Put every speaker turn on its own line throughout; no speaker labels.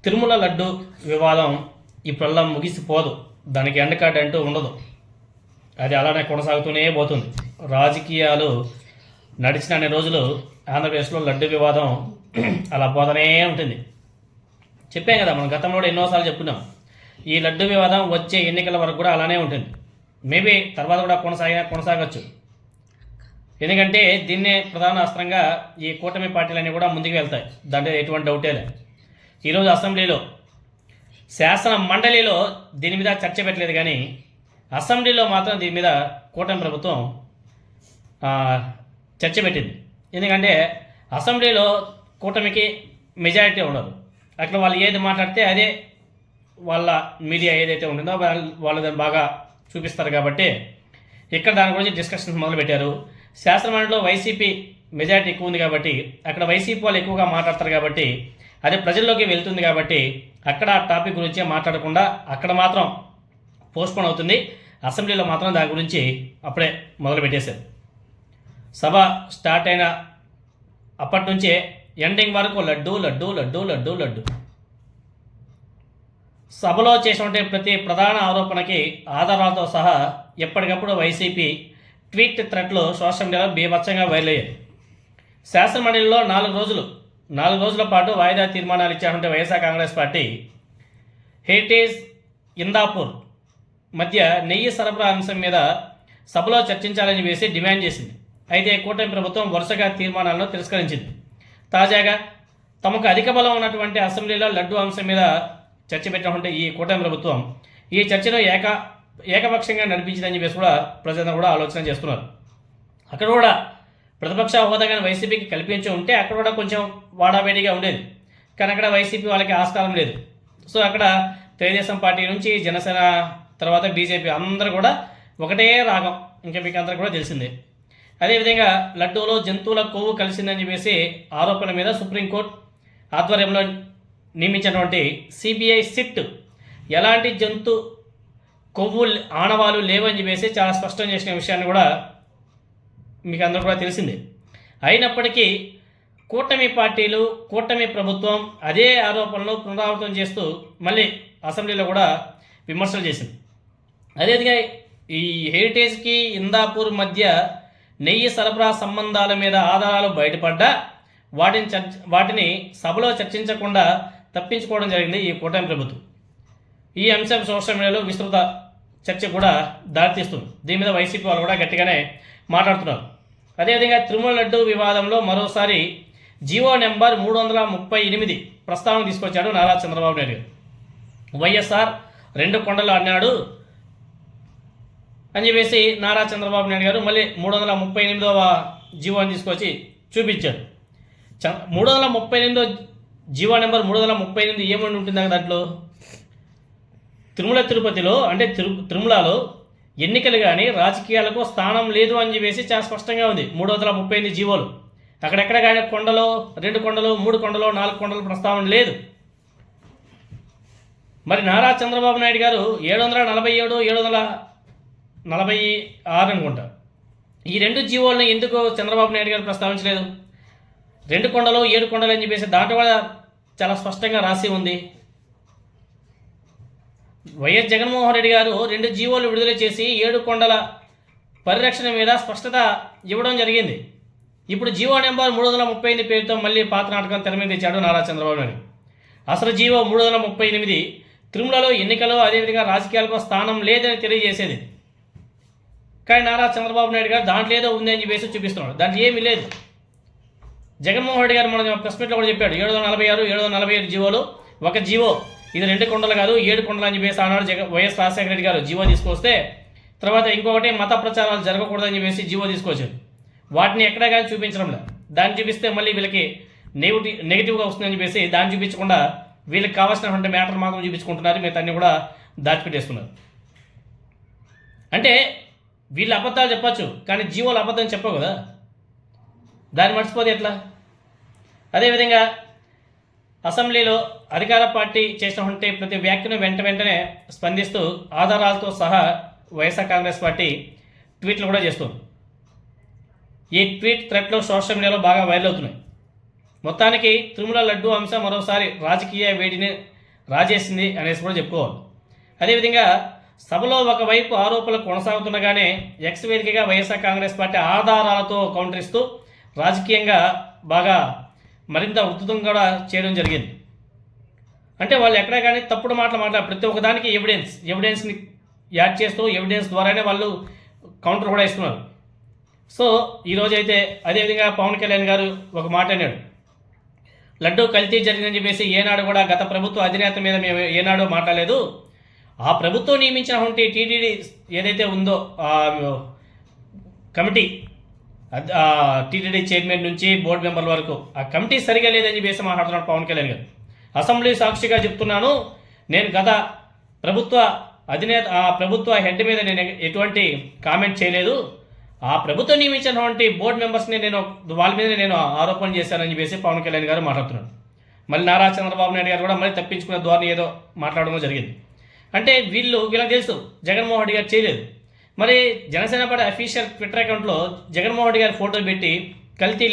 తిరుమల లడ్డు వివాదం ఇప్పుడల్లా ముగిసిపోదు. దానికి end card అంటూ ఉండదు. అది అలానే కొనసాగుతూనే పోతుంది. రాజకీయాలు నడిచిన అన్ని రోజులు ఆంధ్రప్రదేశ్లో లడ్డు వివాదం అలా పోతూనే ఉంటుంది. చెప్పాం కదా, మనం గతంలో కూడా ఎన్నోసార్లు చెప్పుకున్నాం. ఈ లడ్డు వివాదం వచ్చే ఎన్నికల వరకు కూడా అలానే ఉంటుంది. మేబీ తర్వాత కూడా కొనసాగచ్చు. ఎందుకంటే దీన్నే ప్రధాన అస్త్రంగా ఈ కూటమి పార్టీలన్నీ కూడా ముందుకు వెళ్తాయి. దాంట్లో ఎటువంటి డౌటే లేదు. ఈరోజు అసెంబ్లీలో, శాసన మండలిలో దీని మీద చర్చ పెట్టలేదు, కానీ అసెంబ్లీలో మాత్రం దీని మీద కూటమి ప్రభుత్వం చర్చ పెట్టింది. ఎందుకంటే అసెంబ్లీలో కూటమికి మెజారిటీ ఉండదు. అక్కడ వాళ్ళు ఏది మాట్లాడితే అదే వాళ్ళ మీడియా ఏదైతే ఉంటుందో వాళ్ళు దాన్ని బాగా చూపిస్తారు. కాబట్టి ఇక్కడ దాని గురించి డిస్కషన్ మొదలుపెట్టారు. శాసనమండలిలో వైసీపీ మెజారిటీ ఎక్కువ ఉంది కాబట్టి అక్కడ వైసీపీ వాళ్ళు ఎక్కువగా మాట్లాడతారు. కాబట్టి అది ప్రజల్లోకి వెళ్తుంది. కాబట్టి అక్కడ ఆ టాపిక్ గురించే మాట్లాడకుండా అక్కడ మాత్రం పోస్ట్పోన్ అవుతుంది. అసెంబ్లీలో మాత్రం దాని గురించి అప్పుడే మొదలుపెట్టేశారు. సభ స్టార్ట్ అయిన అప్పటి నుంచే ఎండింగ్ వరకు లడ్డు లడ్డు లడ్డు లడ్డు లడ్డు. సభలో చేసినటువంటి ప్రతి ప్రధాన ఆరోపణకి ఆధారాలతో సహా ఎప్పటికప్పుడు వైసీపీ ట్వీట్ థ్రెడ్లు సోషల్ మీడియాలో బీభత్సంగా వైరల్ అయ్యాయి. శాసనమండలిలో 4 రోజుల పాటు వాయిదా తీర్మానాలు ఇచ్చారంటే వైఎస్ఆర్ కాంగ్రెస్ పార్టీ హెరిటేజ్ ఇందాపూర్ మధ్య నెయ్యి సరఫరా అంశం మీద సభలో చర్చించాలని వేసి డిమాండ్ చేసింది. అయితే కూటమి ప్రభుత్వం వరుసగా తీర్మానాలను తిరస్కరించింది. తాజాగా తమకు అధిక బలం ఉన్నటువంటి అసెంబ్లీలో లడ్డు అంశం మీద చర్చ పెట్టినటువంటి ఈ కూటమి ప్రభుత్వం ఈ చర్చను ఏకపక్షంగా నడిపించిందని చెప్పేసి కూడా ప్రజలు కూడా ఆలోచన చేస్తున్నారు. అక్కడ కూడా ప్రతిపక్ష హోదాగా వైసీపీకి కల్పించి ఉంటే అక్కడ కూడా కొంచెం వాడావేడిగా ఉండేది. కానీ అక్కడ వైసీపీ వాళ్ళకి ఆస్కారం లేదు. సో అక్కడ తెలుగుదేశం పార్టీ నుంచి జనసేన తర్వాత బీజేపీ అందరూ కూడా ఒకటే రాగం. ఇంకా మీకు అందరూ కూడా తెలిసిందే. అదేవిధంగా లడ్డూలో జంతువుల కొవ్వు కలిసిందని చెప్పేసి ఆరోపణల మీద సుప్రీంకోర్టు ఆధ్వర్యంలో నియమించినటువంటి సిబిఐ సిట్ ఎలాంటి జంతు కొవ్వు ఆనవాలు లేవని చెప్పేసి చాలా స్పష్టం చేసిన విషయాన్ని కూడా మీకు అందరూ కూడా తెలిసిందే. అయినప్పటికీ కూటమి పార్టీలు, కూటమి ప్రభుత్వం అదే ఆరోపణలు పునరావృతం చేస్తూ మళ్ళీ అసెంబ్లీలో కూడా విమర్శలు చేసింది. అదేవిధంగా ఈ హెరిటేజ్కి ఇందాపూర్ మధ్య నెయ్యి సరఫరా సంబంధాల మీద ఆధారాలు బయటపడ్డా వాటిని సభలో చర్చించకుండా తప్పించుకోవడం జరిగింది ఈ కూటమి ప్రభుత్వం. ఈ అంశం సోషల్ మీడియాలో విస్తృత చర్చ కూడా దారితీస్తుంది. దీని మీద వైసీపీ వాళ్ళు కూడా గట్టిగానే మాట్లాడుతున్నారు. అదేవిధంగా తిరుమల లడ్డు వివాదంలో మరోసారి జీవో నెంబర్ 338 ప్రస్తావన తీసుకొచ్చాడు నారా చంద్రబాబు నాయుడు గారు. వైఎస్ఆర్ 2 కొండలు అన్నాడు అని చెప్పేసి నారా చంద్రబాబు నాయుడు గారు మళ్ళీ 338వ జీవోని తీసుకొచ్చి చూపించాడు. 338 జీవో నెంబర్ 338 ఏమని ఉంటుంది దాంట్లో? తిరుపతిలో అంటే తిరుమలలో ఎన్నికలు కానీ రాజకీయాలకు స్థానం లేదు అని చెప్పేసి చాలా స్పష్టంగా ఉంది 338 జీవోలు. అక్కడెక్కడ కానీ కొండలో 2 కొండలు 3 కొండలు 4 కొండలు ప్రస్తావన లేదు. మరి నారా చంద్రబాబు నాయుడు గారు 747 746 అనుకుంటా ఈ 2 జీవోలను ఎందుకు చంద్రబాబు నాయుడు గారు ప్రస్తావించలేదు? 2 కొండలు 7 కొండలు అని చెప్పేసి దాంట్లో కూడా చాలా స్పష్టంగా రాసి ఉంది. వైఎస్ జగన్మోహన్ రెడ్డి గారు 2 జీవోలు విడుదల చేసి 7 కొండల పరిరక్షణ మీద స్పష్టత ఇవ్వడం జరిగింది. ఇప్పుడు జీవో నెంబర్ 338 పేరుతో మళ్ళీ పాత నాటకం తెర మీద తెచ్చాడు నారా చంద్రబాబు నాయుడు. అసలు జీవో 338 తిరుమలలో ఎన్నికలు అదేవిధంగా రాజకీయాలకు స్థానం లేదని తెలియజేసేది. కానీ నారా చంద్రబాబు నాయుడు గారు దాంట్లో ఏదో ఉంది అని చెప్పేసి చూపిస్తున్నాడు. దాంట్లో ఏమీ లేదు. జగన్మోహన్ రెడ్డి గారు మన ప్రెస్ మీట్లో కూడా చెప్పాడు 746 747 జీవోలు ఒక జీవో, ఇది 2 కొండలు కాదు 7 కొండలు అని చెప్పేసి ఆనాడు వైఎస్ రాజశేఖర రెడ్డి గారు జీవో తీసుకొస్తే తర్వాత ఇంకొకటి మత ప్రచారాలు జరగకూడదని చెప్పేసి జీవో తీసుకొచ్చారు. వాటిని ఎక్కడా కానీ చూపించడం లేదు. దాన్ని చూపిస్తే మళ్ళీ వీళ్ళకి నెగిటివ్గా వస్తుందని చెప్పేసి దాన్ని చూపించకుండా వీళ్ళకి కావాల్సినటువంటి మ్యాటర్ మాత్రం చూపించుకుంటున్నారు. మీరు అన్ని కూడా దాచిపెట్టేస్తున్నారు. అంటే వీళ్ళు అబద్ధాలు చెప్పచ్చు, కానీ జీవోలు అబద్ధం చెప్పవు కదా. దాన్ని మర్చిపోతే ఎట్లా? అదేవిధంగా అసెంబ్లీలో అధికార పార్టీ చేసినటువంటి ప్రతి వ్యాఖ్యను వెంటనే స్పందిస్తూ ఆధారాలతో సహా వైఎస్ఆర్ కాంగ్రెస్ పార్టీ ట్వీట్లు కూడా చేస్తుంది. ఈ ట్వీట్ థ్రెడ్లు సోషల్ మీడియాలో బాగా వైరల్ అవుతున్నాయి. మొత్తానికి తిరుమల లడ్డు అంశం మరోసారి రాజకీయ వేడిని రాజేసింది అనేసి కూడా చెప్పుకోవాలి. అదేవిధంగా సభలో ఒకవైపు ఆరోపణలు కొనసాగుతుండగానే ఎక్స్ వేదికగా వైఎస్ఆర్ కాంగ్రెస్ పార్టీ ఆధారాలతో కౌంటర్ ఇస్తూ రాజకీయంగా బాగా మరింత ఉధృతం కూడా చేయడం జరిగింది. అంటే వాళ్ళు ఎక్కడా కానీ తప్పుడు మాటలు మాట్లాడారు, ప్రతి ఒక్కదానికి ఎవిడెన్స్ని యాడ్ చేస్తూ ఎవిడెన్స్ ద్వారానే వాళ్ళు కౌంటర్ కూడా ఇస్తున్నారు. సో ఈరోజైతే అదేవిధంగా పవన్ కళ్యాణ్ గారు ఒక మాట అన్నాడు, లడ్డూ కల్తీ జరిగిందని చెప్పేసి ఏనాడు కూడా గత ప్రభుత్వ అధినేత మీద మేము ఏనాడో మాట్లాడలేదు. ఆ ప్రభుత్వం నియమించినటువంటి టీటీడీ ఏదైతే ఉందో కమిటీ, టీటీడీ చైర్మన్ నుంచి బోర్డు మెంబర్ల వరకు ఆ కమిటీ సరిగా లేదని చెప్పేసి మాట్లాడుతున్నాడు పవన్ కళ్యాణ్ గారు. అసెంబ్లీ సాక్షిగా చెప్తున్నాను, నేను గత ప్రభుత్వ అధినేత ప్రభుత్వ హెడ్ మీద నేను ఎటువంటి కామెంట్ చేయలేదు. ఆ ప్రభుత్వం నియమించినటువంటి బోర్డు మెంబర్స్ని వాళ్ళ మీద నేను ఆరోపణ చేశానని చెప్పేసి పవన్ కళ్యాణ్ గారు మాట్లాడుతున్నాడు. మళ్ళీ నారా చంద్రబాబు నాయుడు గారు కూడా మళ్ళీ తప్పించుకునే ధోరణి ఏదో మాట్లాడడం జరిగింది. అంటే వీళ్ళకి తెలుసు జగన్మోహన్ రెడ్డి గారు చేయలేదు. మరి జనసేన పార్టీ అఫీషియల్ ట్విట్టర్ అకౌంట్లో జగన్మోహన్ రెడ్డి గారి ఫోటో పెట్టి కల్తీ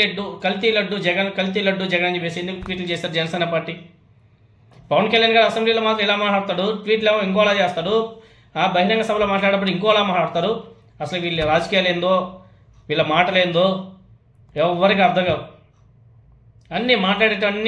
లడ్డు జగన్ అని చెప్పేసి ఎందుకు ట్వీట్లు చేస్తారు జనసేన పార్టీ? పవన్ కళ్యాణ్ గారు అసెంబ్లీలో మాత్రం ఇలా మాట్లాడతాడు, ట్వీట్లు ఏమో ఇంకోలా చేస్తాడు, బహిరంగ సభలో మాట్లాడేటప్పుడు ఇంకోలా మాట్లాడతారు. అసలు వీళ్ళ రాజకీయాలు ఏందో, వీళ్ళ మాటలు ఏందో ఎవరికి అర్థం కావు. అన్నీ మాట్లాడేటన్ని